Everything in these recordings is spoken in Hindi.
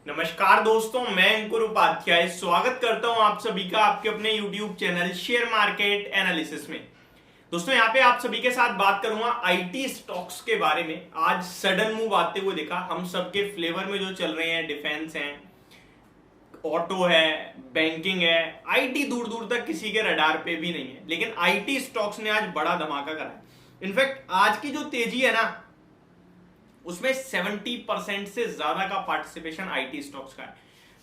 नमस्कार दोस्तों, मैं अंकुर उपाध्याय स्वागत करता हूं आप सभी का आपके अपने YouTube channel share market analysis में। दोस्तों यहाँ पे आप सभी के साथ बात करूंगा आईटी स्टॉक्स के बारे में। आज सडन मूव आते हुए देखा, हम सबके फ्लेवर में जो चल रहे हैं, डिफेंस है, ऑटो है, बैंकिंग है, आईटी दूर दूर तक किसी के रडार पे भी नहीं है, लेकिन आईटी स्टॉक्स ने आज बड़ा धमाका करा है। इनफैक्ट आज की जो तेजी है ना, उसमें 70% से ज्यादा का पार्टिसिपेशन आईटी स्टॉक्स का है।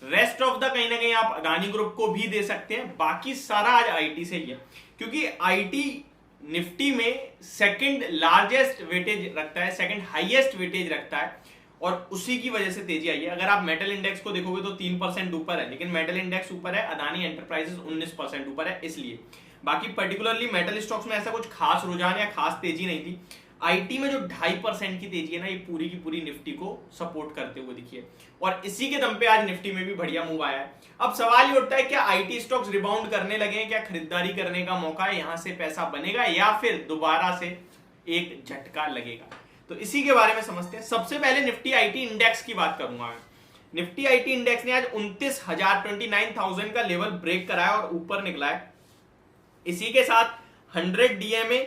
रेस्ट ऑफ द कहीं ना कहीं आप अदानी ग्रुप को भी दे सकते हैं, बाकी सारा आज आईटी से ही है, क्योंकि आईटी निफ्टी में सेकंड लार्जेस्ट वेटेज रखता है, सेकंड हाईएस्ट वेटेज रखता है, और उसी की वजह से तेजी आई है। अगर आप मेटल इंडेक्स को देखोगे तो 3% ऊपर है, लेकिन मेटल इंडेक्स ऊपर है, अदानी एंटरप्राइजेस 19% ऊपर है, इसलिए। बाकी पर्टिकुलरली मेटल स्टॉक्स में ऐसा कुछ खास रुझान या खास तेजी नहीं थी। आईटी में जो 2.5% की तेजी है ना, ये पूरी की पूरी निफ्टी को सपोर्ट करते हुए दिखी है, और इसी के दम पे आज निफ्टी में भी बढ़िया मूव आया है। अब सवाल ये उठता है, क्या आईटी स्टॉक्स रिबाउंड करने लगे हैं? क्या खरीदारी करने का मौका है? यहां से पैसा बनेगा या फिर दोबारा से एक झटका लगेगा? तो इसी के बारे में समझते हैं। सबसे पहले निफ्टी आईटी इंडेक्स की बात करूंगा मैं। निफ्टी आईटी इंडेक्स ने आज 29,000 का लेवल ब्रेक कराया और ऊपर निकला है। इसी के साथ 100 डीएमए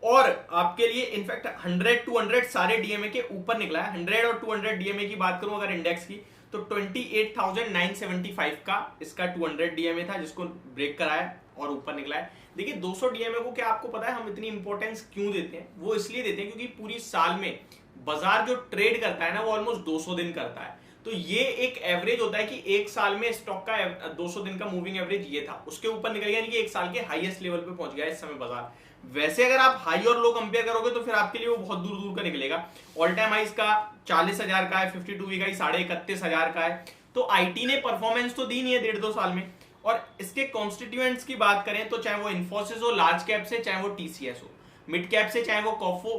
और आपके लिए इनफैक्ट 100 200 सारे डीएमए के ऊपर निकला है। 100 और 200 डीएमए की बात करूं अगर इंडेक्स की, तो 28,975 का इसका 200 डीएमए था, जिसको ब्रेक कराया और ऊपर निकला है। देखिए 200 डीएमए को, क्या आपको पता है हम इतनी इंपॉर्टेंस क्यों देते हैं? वो इसलिए देते हैं क्योंकि पूरी साल में बाजार जो ट्रेड करता है ना, वो ऑलमोस्ट 200 दिन करता है। तो ये एक एवरेज होता है कि एक साल में स्टॉक का 200 दिन का मूविंग एवरेज ये था, उसके ऊपर निकल गया, यानी कि एक साल के हाईएस्ट लेवल पे पहुंच गया इस समय बाजार। वैसे अगर आप हाई और लो कंपेयर करोगे तो फिर आपके लिए वो बहुत दूर दूर का निकलेगा। ऑल टाइम हाई का 40,000 का है, 52 वीक का 31,500 का है। तो आईटी ने परफॉर्मेंस तो दी नहीं है 1.5-2 साल में। और इसके कॉन्स्टिट्यूएंट्स की बात करें तो चाहे वो इन्फोसिस हो लार्ज कैप से, चाहे वो टीसीएस हो मिड कैप से, चाहे वो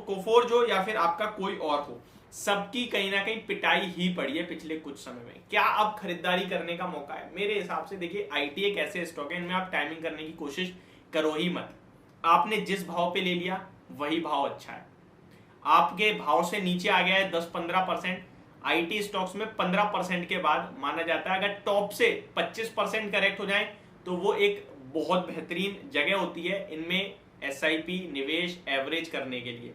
कोफोर्ज हो या फिर आपका कोई और हो, सबकी कहीं ना कहीं पिटाई ही पड़ी है पिछले कुछ समय में। क्या अब खरीदारी करने का मौका है? मेरे हिसाब से देखिए, आईटी एक ऐसे स्टॉक है, इनमें आप टाइमिंग करने की कोशिश करो ही मत। आपने जिस भाव पे ले लिया वही भाव अच्छा है। आपके भाव से नीचे आ गया है 10-15%, आईटी स्टॉक्स में 15% के बाद माना जाता है। अगर टॉप से 25% करेक्ट हो जाए तो वो एक बहुत बेहतरीन जगह होती है इनमें एसआईपी निवेश एवरेज करने के लिए।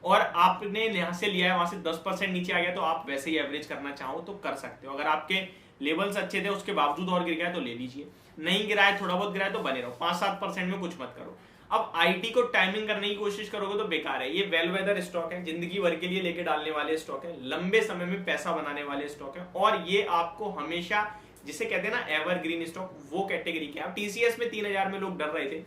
और आपने यहां से लिया है, वहां से 10% नीचे आ गया तो आप वैसे ही एवरेज करना चाहो तो कर सकते हो। अगर आपके लेवल्स अच्छे थे उसके बावजूद और गिर गया तो ले लीजिए, नहीं गिरा है, थोड़ा बहुत गिरा है तो बने रहो, 5-7% में कुछ मत करो। अब आईटी को टाइमिंग करने की कोशिश करोगे तो बेकार है। ये वेल वेदर स्टॉक है, जिंदगी भर के लिए लेके डालने वाले स्टॉक है, लंबे समय में पैसा बनाने वाले स्टॉक है, और ये आपको हमेशा, जिसे कहते हैं ना एवरग्रीन स्टॉक, वो कैटेगरी के। अब टीसीएस में 3,000 में लोग डर रहे थे,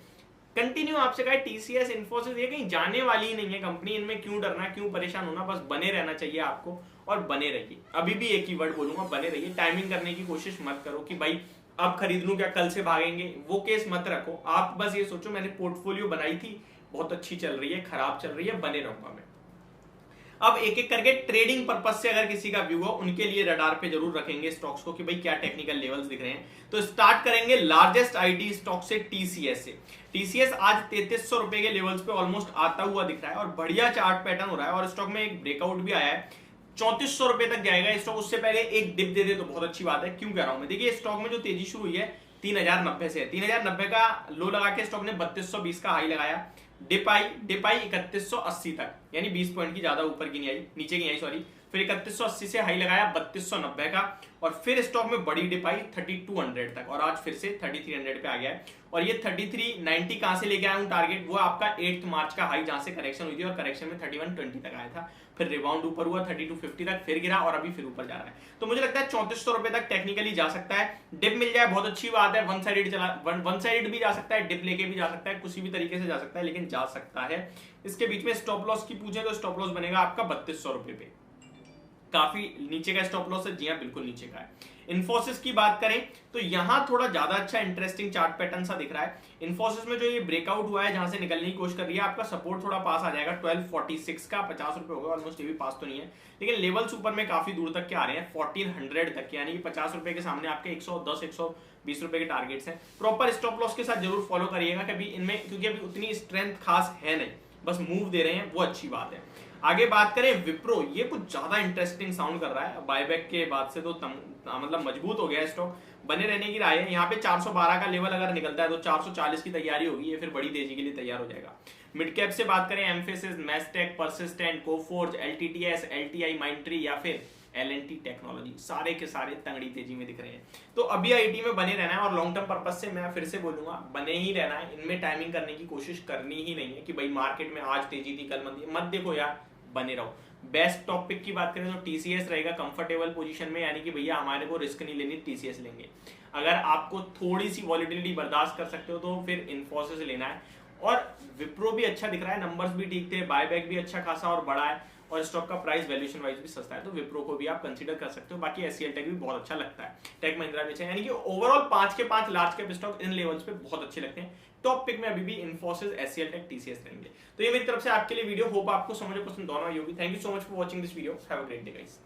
कंटिन्यू आपसे कहा टीसीएस इन्फोसिस ये कहीं जाने वाली ही नहीं है कंपनी, इनमें क्यों डरना, क्यों परेशान होना, बस बने रहना चाहिए आपको, और बने रहिए। अभी भी एक ही वर्ड बोलूंगा, बने रहिए। टाइमिंग करने की कोशिश मत करो कि भाई अब खरीद लूं क्या, कल से भागेंगे, वो केस मत रखो। आप बस ये सोचो मैंने पोर्टफोलियो बनाई थी, बहुत अच्छी चल रही है, खराब चल रही है, बने रहूंगा मैं। अब एक एक करके ट्रेडिंग पर्पज से अगर किसी का व्यू हो, उनके लिए रडार पे जरूर रखेंगे स्टॉक्स को कि भाई क्या टेक्निकल लेवल्स दिख रहे हैं। तो स्टार्ट करेंगे लार्जेस्ट आईटी स्टॉक से, टीसीएस से। टीसीएस आज 3300 रुपए के लेवल्स पे ऑलमोस्ट आता हुआ दिख रहा है और बढ़िया चार्ट पैटर्न हो रहा है, और स्टॉक में एक ब्रेकआउट भी आया है। 3400 रुपए तक जाएगा स्टॉक, उससे पहले एक डिप दे दे तो बहुत अच्छी बात है। क्यों कह रहा हूं मैं? देखिए स्टॉक में जो तेजी शुरू हुई है 3090 से है। 3090 का लो लगा के स्टॉक ने 3220 का हाई लगाया, डिप आई 3180 तक, यानी 20 पॉइंट की ज्यादा ऊपर की नहीं आई, नीचे की आई सॉरी। फिर 3180 से हाई लगाया 3290 का, और फिर स्टॉक में बड़ी डिप आई 3200 तक, और आज फिर से 3300 पे आ गया है। और ये 3390 कहां से लेके आया हूं टारगेट, वो आपका 8 मार्च का हाई जहां से करेक्शन हुई थी, और करेक्शन में 3120 तक आया था, फिर रिबाउंड ऊपर हुआ 3250 तक, फिर गिरा और अभी फिर ऊपर जा रहा है। तो मुझे लगता है 3400 रुपए तक टेक्निकली जा सकता है। डिप मिल जाए बहुत अच्छी बात है, वन साइडेड भी जा सकता है, डिप लेके भी जा सकता है, किसी भी तरीके से जा सकता है, लेकिन जा सकता है। इसके बीच में स्टॉप लॉस की पूछे तो स्टॉप लॉस बनेगा आपका 3200 रुपए पे। काफी नीचे का स्टॉप लॉस है, जी हाँ बिल्कुल नीचे का है। इन्फोसिस की बात करें तो यहां थोड़ा ज्यादा अच्छा इंटरेस्टिंग चार्ट पैटर्न सा दिख रहा है। इन्फोसिस में जो ये ब्रेकआउट हुआ है, जहां से निकलने की कोशिश कर रही है, आपका सपोर्ट थोड़ा पास आ जाएगा 1246 का, 50 रुपए होगा ऑलमोस्ट, ये भी पास तो नहीं है, लेकिन लेवल्स ऊपर में काफी दूर तक के आ रहे हैं 1400 तक, यानी कि 50 रुपए के सामने आपके 110-120 रुपए के टारगेट्स हैं। प्रॉपर स्टॉप लॉस के साथ जरूर फॉलो करिएगा कभी इनमें, क्योंकि अभी उतनी स्ट्रेंथ खास है नहीं, बस मूव दे रहे हैं, वो अच्छी बात है। आगे बात करें विप्रो, ये कुछ ज्यादा इंटरेस्टिंग साउंड कर रहा है, बायबैक के बाद से तो मतलब मजबूत हो गया है स्टॉक, बने रहने की राय है। यहाँ पे 412 का लेवल अगर निकलता है तो 440 की तैयारी होगी, ये फिर बड़ी तेजी के लिए तैयार हो जाएगा। मिड कैप से बात करें emphasis, Mastek, persistent, Coforge, LTTS, LTI, माइंट्री या फिर एलएनटी टेक्नोलॉजी, सारे के सारे तंगड़ी तेजी में दिख रहे हैं। तो अभी आईटी में बने रहना है और लॉन्ग टर्म पर्पज से मैं फिर से बोलूंगा बने ही रहना है, इनमें टाइमिंग करने की कोशिश करनी ही नहीं है कि भाई मार्केट में आज तेजी थी कल मंदी, मत देखो यार, बने रहो। बेस्ट टॉपिक की बात करें तो टीसीएस रहेगा कंफर्टेबल पोजीशन में, यानी कि भैया हमारे को रिस्क नहीं लेनी, टीसीएस लेंगे। अगर आपको थोड़ी सी वॉलिटिलिटी बर्दाश्त कर सकते हो तो फिर इन्फोसिस लेना है। और विप्रो भी अच्छा दिख रहा है, नंबर्स भी ठीक थे, बायबैक भी अच्छा खासा और बड़ा है और स्टॉक का प्राइस वैल्यूएशन वाइज भी सस्ता है, तो विप्रो को भी आप कंसीडर कर सकते हो। बाकी एचसीएल टेक भी बहुत अच्छा लगता है, टेक महिंद्रा भी अच्छा है, यानी कि ओवरऑल 5 के 5 large cap stock in levels पे बहुत अच्छे लगते हैं। टॉप पिक में अभी भी इन्फोसिस, एचसीएल टेक, टीसीएस रहेंगे। तो ये मेरी तरफ से आपके लिए वीडियो, होप आपको समझ पसंद दोनों आई होगी। Thank you so much for watching this video, have a great day guys.